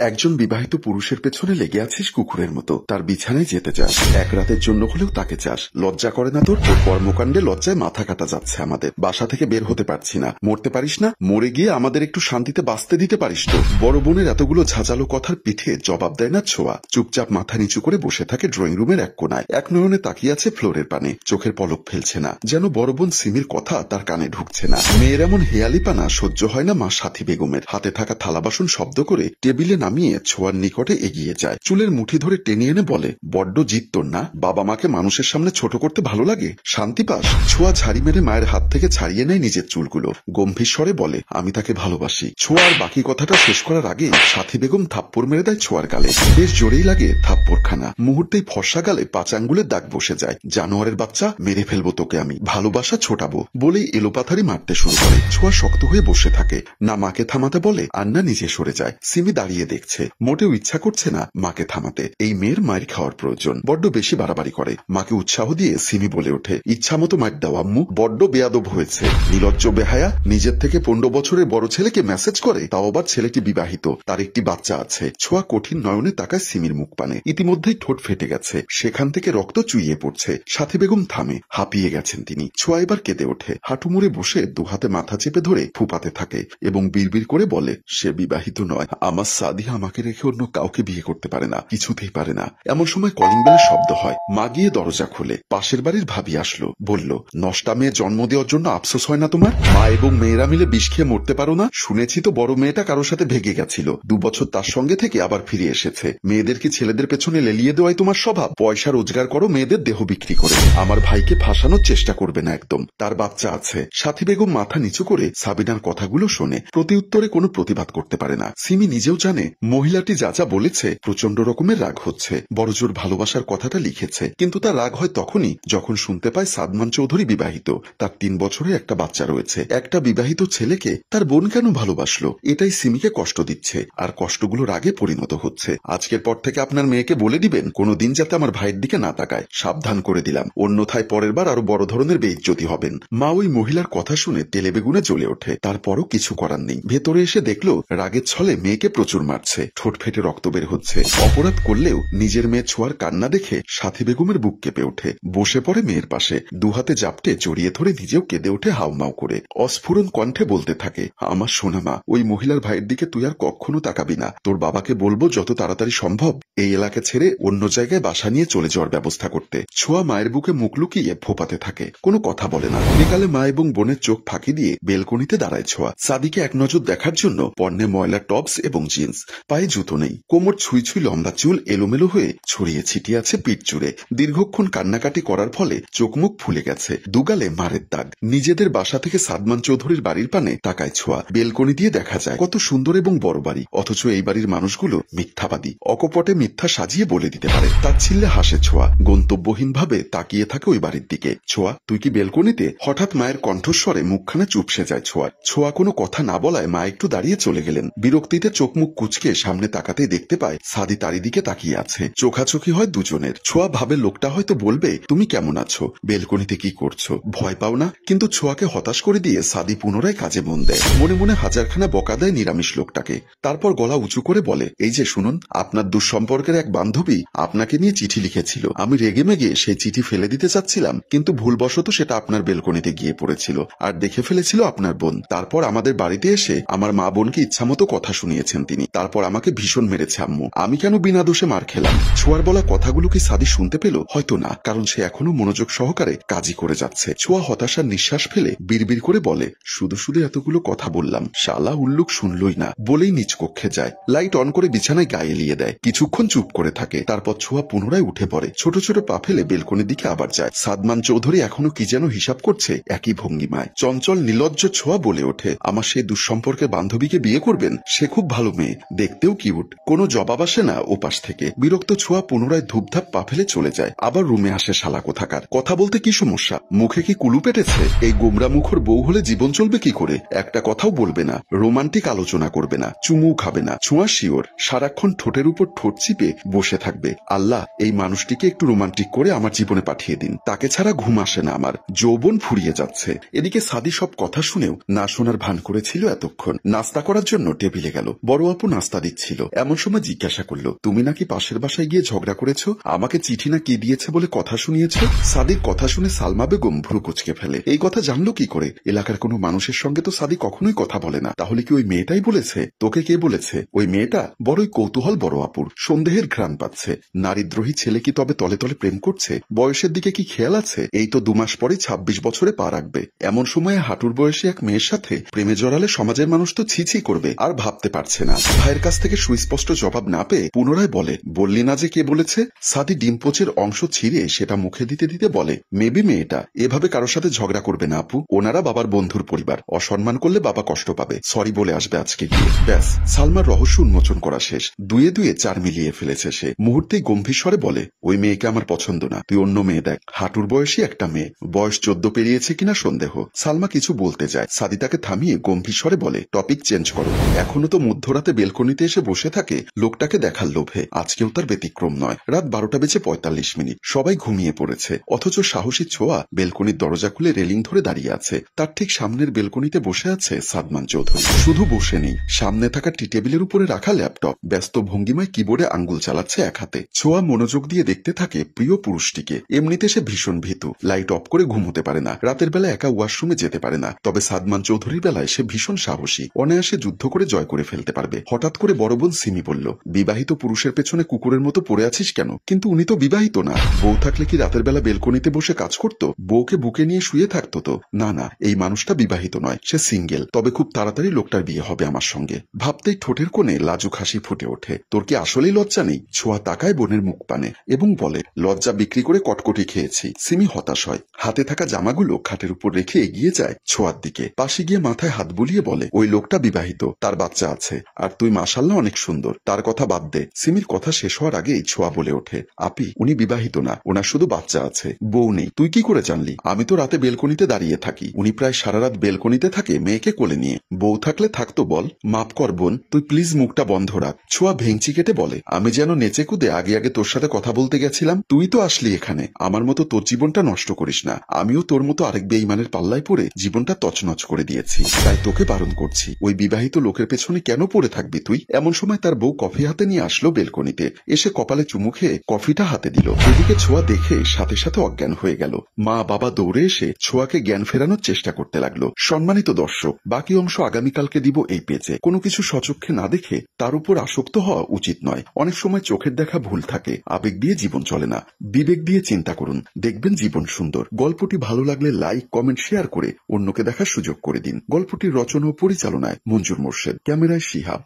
একজন বিবাহিত পুরুষের পেছনে লেগে আছিস কুকুরের মতো, তার বিছানায় যেতে চাস, এক রাতের জন্য হলেও তাকে চাস। লজ্জা করে না তোর? কর্মকাণ্ডে লজ্জায় মাথা কাটা যাচ্ছে আমাদের। বাসা থেকে বের হতে পারছি না। মরতে পারিস না? মরে গিয়ে আমাদের একটু শান্তিতে বাঁচতে দিতে পারিস তো? বড় বোনের এতগুলো ঝাঁঝালো কথার পিঠে জবাব দেয় না ছোঁয়া। চুপচাপ মাথা নিচু করে বসে থাকে ড্রয়িং রুমের এক কোনায়। এক নয়নে তাকিয়ে আছে ফ্লোরের পানে, চোখের পলক ফেলছে না, যেন বড় বোন সিমির কথা তার কানে ঢুকছে না। মেয়ের এমন হেয়ালিপানা সহ্য হয় না মা সাথী বেগমের। হাতে থাকা থালা বাসন শব্দ করে টেবিলে নামিয়ে ছোঁয়ার নিকটে এগিয়ে যায়। চুলের মুঠি ধরে টেনে এনে বলে, বড্ড জিদ তোর না? বাবা মাকে মানুষের সামনে ছোট করতে ভালো লাগে? শান্তি পাস? ছোঁয়া ঝাড়ি মেরে মায়ের হাত থেকে ছাড়িয়ে নেয় নিজের চুলগুলো, গম্ভীর স্বরে বলে, আমি তাকে ভালোবাসি। ছোঁয়ার বাকি কথাটা শেষ করার আগে সাথী বেগম থাপ্পড় মেরে দেয় ছোঁয়ার গালে। বেশ জোরেই লাগে থাপ্পড়খানা। মুহূর্তেই ফর্সা গালে 5 আঙ্গুলের দাগ বসে যায়। জানোয়ারের বাচ্চা, মেরে ফেলবো তোকে আমি, ভালোবাসা ছোটাবো বলেই এলোপাথারি মারতে শুরু করে। ছোঁয়া শক্ত হয়ে বসে থাকে, না মাকে থামাতে বলে আর না নিজে সরে যায়। সিমি দাঁড়িয়ে দেখছে, মোটেও ইচ্ছা করছে না মাকে থামাতে। এই মেয়ের মায়ের খাওয়ার প্রয়োজন। বড্ড বেশি বাড়াবাড়ি করে। মাকে উৎসাহ দিয়ে সিমি বলে ওঠে, ইচ্ছা মতো মার দাও আম্মু, বড্ড বেয়াদব হয়েছে। নির্লজ্জ বেহায়া, নিজের থেকে 15 বছরের বড় ছেলেকে মেসেজ করে, তাও আবার ছেলেটি বিবাহিত, তার একটি বাচ্চা আছে। ছোঁয়া কঠিন নয়নে তাকায় সিমির মুখ পানে। ইতিমধ্যেই ঠোঁট ফেটে গেছে, সেখান থেকে রক্ত চুইয়ে পড়ছে। সাথী বেগম থামে, হাঁপিয়ে গেছেন তিনি। ছোঁয়া এবার কেঁদে ওঠে, হাঁটু মুড়ে বসে দুহাতে মাথা চেপে ধরে ফুপাতে থাকে এবং বিড়বিড় করে বলে, সে বিবাহিত নয়। আমার সাদি আমাকে রেখে অন্য কাউকে বিয়ে করতে পারে না, কিছুতেই পারে না। এমন সময় কলিং বেলের শব্দ হয়। মা গিয়ে দরজা খোলে। পাশের বাড়ির ভাবি আসলো, বলল, নষ্টা মেয়ে জন্ম দেওয়ার জন্য আফসোস হয় না তোমার? মা এবং মেয়েরা মিলে বিষ খেয়ে মরতে পারো না? শুনেছি তো বড় মেয়েটা কারোর সাথে ভেগে গেছিল, 2 বছর তার সঙ্গে থেকে আবার ফিরে এসেছে। মেয়েদের কি ছেলেদের পেছনে লেলিয়ে দেওয়াই তোমার স্বভাব? পয়সা রোজগার করো মেয়েদের দেহ বিক্রি করে। আমার ভাইকে ফাঁসানোর চেষ্টা করবে না একদম, তার বাচ্চা আছে। সাথী বেগম মাথা নিচু করে সাবিনার কথাগুলো শোনে, প্রতি উত্তরে কোনো প্রতিবাদ করতে পারে না। সিমি নিজেও জানে মহিলাটি যা যা বলেছে প্রচন্ড রকমের রাগ হচ্ছে। বড়জোর ভালোবাসার কথাটা লিখেছে, কিন্তু তার রাগ হয় তখনই যখন শুনতে পায় সাদমান চৌধুরী বিবাহিত, তার 3 বছরের একটা বাচ্চা রয়েছে। একটা বিবাহিত ছেলেকে তার বোন কেন ভালোবাসলো, এটাই সিমিকে কষ্ট দিচ্ছে, আর কষ্টগুলো রাগে পরিণত হচ্ছে। আজকের পর থেকে আপনার মেয়েকে বলে দিবেন কোনোদিন যাতে আমার ভাইয়ের দিকে না তাকায়, সাবধান করে দিলাম, অন্যথায় পরের বার আরো বড় ধরনের বেইজ্জতি হবেন। মা ওই মহিলার কথা শুনে তেলে বেগুনে জ্বলে ওঠে। তারপরও কিছু করার নেই। ভেতরে এসে দেখলো রাগের ছলে মেয়েকে প্রচুর মারছে, ঠোঁট ফেটে রক্ত বের হচ্ছে। অপরাধ করলেও নিজের মেয়ে ছোঁয়ার কান্না দেখে সাথী বেগমের বুক কেঁপে ওঠে। বসে পড়ে মেয়ের পাশে, দুহাতে জাপটে জড়িয়ে ধরে নিজেও কেঁদে ওঠে হাউমাউ করে। অস্ফুরণ কণ্ঠে বলতে থাকে, আমার সোনা মা, ওই মহিলার ভাইয়ের দিকে তুই আর কখনো তাকাবি না। তোর বাবাকে বলবো যত তাড়াতাড়ি সম্ভব এই এলাকা ছেড়ে অন্য জায়গায় বাসা নিয়ে চলে যাওয়ার ব্যবস্থা করতে। ছোঁয়া মায়ের বুকে মুখ লুকিয়ে ফোপাতে থাকে, কোনো কথা বলে না। বিকালে মা এবং বোনের চোখ ফাঁকি দিয়ে বেলকনিতে দাঁড়ায় ছোঁয়া। সাদিকে এক নজর দেখার জন্য পরনে ময়লা টপস এবং জিন্স, পায়ে জুতো নেই, কোমর ছুঁই ছুঁই লম্বা চুল এলোমেলো হয়ে ছড়িয়ে ছিটিয়ে আছে পিঠ জুড়ে। দীর্ঘক্ষণ কান্নাকাটি করার ফলে চোখ মুখ ফুলে গেছে, দুগালে মারের দাগ। নিজেদের বাসা থেকে সাদমান চৌধুরীর বাড়ির পানে তাকায় ছোঁয়া। বেলকনি দিয়ে দেখা যায় কত সুন্দর এবং বড় বাড়ি, অথচ এই বাড়ির মানুষগুলো মিথ্যাবাদী, অকপটে মিথ্যা সাজিয়ে বলে দিতে পারে। তাচ্ছিল্যে হাসে ছোঁয়া, গন্তব্যহীন ভাবে তাকিয়ে থাকে ওই বাড়ির দিকে। ছোঁয়া, তুই কি বেলকনিতে? হঠাৎ মায়ের কণ্ঠস্বরে মুখখানা চুপসে যায় ছোঁয়ার। ছোঁয়া কোনো কথা না বলায় মা একটু দাঁড়িয়ে চলে গেলেন। বিরক্তিতে চোখ মুখ কুচকে সামনে তাকাতেই দেখতে পায় সাদি তারই দিকে তাকিয়ে আছে। চোখাচোখি হয় দুজনের। ছোঁয়া ভাবে লোকটা হয়তো বলবে, তুমি কেমন আছো, বেলকনিতে কি করছো, ভয় পাও না? কিন্তু ছোঁয়াকে হতাশ করে দিয়ে সাদি পুনরায় কাজে মন দেয়। মনে মনে হাজারখানা বকা দেয় নিরামিষ লোকটাকে। তারপর গলা উঁচু করে বলে, এই যে শুনুন, আপনার দুঃসম্পর্কের এক বান্ধবী আপনাকে নিয়ে চিঠি লিখেছিল। আমি রেগে মেগে সেই চিঠি ফেলে দিতে চাচ্ছিলাম, কিন্তু ভুলবশত সেটা আপনার বেলকনিতে গিয়ে পড়েছিল, আর দেখে ফেলেছিল আপনার বোন। তারপর আমাদের বাড়িতে এসে আমার মা বোনকে ইচ্ছামতো কথা শুনিয়েছেন তিনি। তারপর আমাকে ভীষণ মেরেছে আম্মু। আমি কেন বিনা দোষে মার খেলাম? ছোঁয়ার বলা কথাগুলো কি সাদি শুনতে পেল? হয়তো না, কারণ সে এখনো মনোযোগ সহকারে কাজই করে যাচ্ছে। ছোঁয়া হতাশার নিঃশ্বাস ফেলে বিড়বিড় করে বলে, শুধু শুধু এতগুলো কথা বললাম, শালা উল্লুক শুনলই না, বলেই নিচ কক্ষে যায়। লাইট অন করে বিছানায় গায়ে এলিয়ে দেয়। কিছুক্ষণ চুপ করে থাকে। তারপর ছোঁয়া পুনরায় উঠে পড়ে। ছোট ছোট পা ফেলে বেলকনির দিকে আবার যায়। সাদমান চৌধুরী এখনো কি যেন হিসাব করছে একই ভঙ্গিমায়। চঞ্চল নির্লজ্জ ছোঁয়া বলে ওঠে, আমার সেই দুঃসম্পর্কের বান্ধবীকে বিয়ে করবেন? সে খুব ভালো মেয়ে, দেখতেও কিউট। কোনো জবাব আসে না ওপাশ থেকে। বিরক্ত ছোঁয়া পুনরায় ধূপধাপ পা ফেলে চলে যায়। আবার রুমে আসে শালা কোথাকার। কথা বলতে কি সমস্যা? মুখে কি কুলু পেটেছে? এই গোমরা মুখর বউ হলে জীবন চলবে কি করে? একটা কথাও বলবে না, রোমান্টিক আলোচনা করবে না, চুমু খাবে না। ছোঁয়া শিওর সারাক্ষণ ঠোঁটের উপর ঠোঁট চিপে বসে থাকবে। আল্লাহ, এই মানুষটিকে একটু রোমান্টিক করে আমার জীবনে পাঠিয়ে দিন, তাকে ছাড়া ঘুম আসে না আমার, যৌবন ফুরিয়ে যাচ্ছে। এদিকে সাদি সব কথা শুনেও না শোনার ভান করেছিল এতক্ষণ। নাস্তা করার জন্য টেবিলে গেল। বড় আপু নাস্তা নাস্তা দিচ্ছিল, এমন সময় জিজ্ঞাসা করলো, তুমি নাকি পাশের বাসায় গিয়ে ঝগড়া করেছো, আমাকে চিঠি না কি দিয়েছে বলে কথা শুনিয়েছ? সাদিক কথা শুনে সালমা বেগম ভ্রু কুচকে ফেলে। এই কথা জানলো কি করে? এলাকার কোনো মানুষের সঙ্গে তো সাদিক কখনোই কথা বলে না। তাহলে কি ওই মেয়েটাই বলেছে? তোকে কে বলেছে? ওই মেয়েটা? বড়ই কৌতূহল বড় আপুর, সন্দেহের ঘ্রাণ পাচ্ছে। নারীদ্রোহী ছেলে কি তবে তলে তলে প্রেম করছে? বয়সের দিকে কি খেয়াল আছে? এই তো 2 মাস পরে 26 বছরে পা রাখবে। এমন সময়ে হাঁটুর বয়সী এক মেয়ের সাথে প্রেমে জড়ালে সমাজের মানুষ তো ছিছি করবে। আর ভাবতে পারছে না। ভাইয়ের কাছ থেকে সুস্পষ্ট জবাব না পেয়ে পুনরায় বলে, বললি না যে কে বলেছে? সাদি ডিম পোচের অংশ ছিঁড়ে সেটা মুখে দিতে দিতে বলে, মেবি মেয়েটা। এভাবে কারোর সাথে ঝগড়া করবে না আপু, ওনারা বাবার বন্ধুর পরিবার, অসম্মান করলে বাবা কষ্ট পাবে, সরি বলে আসবে আজকে গিয়ে। ব্যাস, সালমার রহস্য উন্মোচন করা শেষ। দুয়ে দুয়ে 4 মিলিয়ে ফেলেছে সে। মুহূর্তেই গম্ভীর স্বরে বলে, ওই মেয়েকে আমার পছন্দ না, তুই অন্য মেয়ে দেখ। হাঁটুর বয়সী একটা মেয়ে, বয়স 14 পেরিয়েছে কিনা সন্দেহ। সালমা কিছু বলতে যায়, সাদি তাকে থামিয়ে গম্ভীর স্বরে বলে, টপিক চেঞ্জ করো। এখনো তো মধ্যরাতে বেলকনিতে এসে বসে থাকে লোকটাকে দেখার লোভে। আজকেও তার ব্যতিক্রম নয়। রাত 12:45, সবাই ঘুমিয়ে পড়েছে, অথচ সাহসী ছোঁয়া বেলকনির দরজা খুলে রেলিং ধরে দাঁড়িয়ে আছে। তার ঠিক সামনের বেলকনিতে বসে আছে সাদমান চৌধুরী। শুধু বসে নেই, সামনে থাকা টি টেবিলের উপরে রাখা ল্যাপটপ ব্যস্ত ভঙ্গিমায় কিবোর্ডে আঙ্গুল চালাচ্ছে এক হাতে। ছোঁয়া মনোযোগ দিয়ে দেখতে থাকে প্রিয় পুরুষটিকে। এমনিতে সে ভীষণ ভীতু, লাইট অফ করে ঘুমোতে পারে না, রাতের বেলা একা ওয়াশরুমে যেতে পারে না। তবে সাদমান চৌধুরীর বেলায় সে ভীষণ সাহসী, অনায়াসে যুদ্ধ করে জয় করে ফেলতে পারবে। হঠাৎ করে বড় বোন সিমি বলল, বিবাহিত পুরুষের পেছনে কুকুরের মতো পড়ে আছিস কেন? কিন্তু উনি তো বিবাহিত না। বউ থাকলে কি রাতের বেলা বেলকনিতে বসে কাজ করতো? বউকে বুকে নিয়ে শুয়ে থাকতো তো? না না, এই মানুষটা বিবাহিত নয়, সে সিঙ্গেল। তবে খুব তাড়াতাড়ি লোকটার বিয়ে হবে আমার সঙ্গে। ভাবতেই ঠোঁটের কোণে লাজুক হাসি ফুটে ওঠে। তোর কি আসলেই লজ্জা নেই? ছোঁয়া তাকায় বোনের মুখ পানে এবং বলে, লজ্জা বিক্রি করে কটকটি খেয়েছি। সিমি হতাশ হয়, হাতে থাকা জামাগুলো খাটের উপর রেখে এগিয়ে যায় ছোঁয়ার দিকে। পাশে গিয়ে মাথায় হাত বুলিয়ে বলে, ওই লোকটা বিবাহিত, তার বাচ্চা আছে, আর তুই মাশাআল্লাহ অনেক সুন্দর। তার কথা বাদ দে। সিমির কথা শেষ হওয়ার আগেই ছোঁয়া বলে ওঠে, আপি, উনি বিবাহিত না, ওনার শুধু বাচ্চা আছে, বউ নেই। তুই কি করে জানলি? আমি তো রাতে বেলকনিতে দাঁড়িয়ে থাকি, উনি প্রায় সারা রাত বেলকনিতে থাকে মেয়েকে কোলে নিয়ে। বউ থাকলে থাকতো বল। মাপ কর বোন, তুই প্লিজ মুখটা বন্ধ রাখ। ছোঁয়া ভেঙচি কেটে বলে, আমি যেন নেচে কুদে আগে আগে তোর সাথে কথা বলতে গেছিলাম, তুই তো আসলি এখানে। আমার মতো তোর জীবনটা নষ্ট করিস না। আমিও তোর মতো আরেক বেঈমানের পাল্লায় পড়ে জীবনটা তছনছ করে দিয়েছি, তাই তোকে বারণ করছি। ওই বিবাহিত লোকের পেছনে কেন পড়ে থাকবি তুই? এমন সময় তার বউ কফি হাতে নিয়ে আসলো বেলকনিতে, এসে কপালে চুমু খেয়ে কফিটা হাতে দিল। এদিকে ছোঁয়া দেখে সাথে সাথে অজ্ঞান হয়ে গেল। মা বাবা দৌড়ে এসে ছোঁয়াকে জ্ঞান ফেরানোর চেষ্টা করতে লাগলো। সম্মানিত দর্শক, বাকি অংশ আগামীকালকে দিব এই পেজে। কোনো কিছু সচক্ষে না দেখে তার উপর আসক্ত হওয়া উচিত নয়। অনেক সময় চোখের দেখা ভুল থাকে, আবেগ দিয়ে জীবন চলে না, বিবেক দিয়ে চিন্তা করুন, দেখবেন জীবন সুন্দর। গল্পটি ভালো লাগলে লাইক, কমেন্ট, শেয়ার করে অন্যকে দেখার সুযোগ করে দিন। গল্পটির রচনা ও পরিচালনায় মঞ্জুর মোর্শেদ, ক্যামেরায় শিহাব।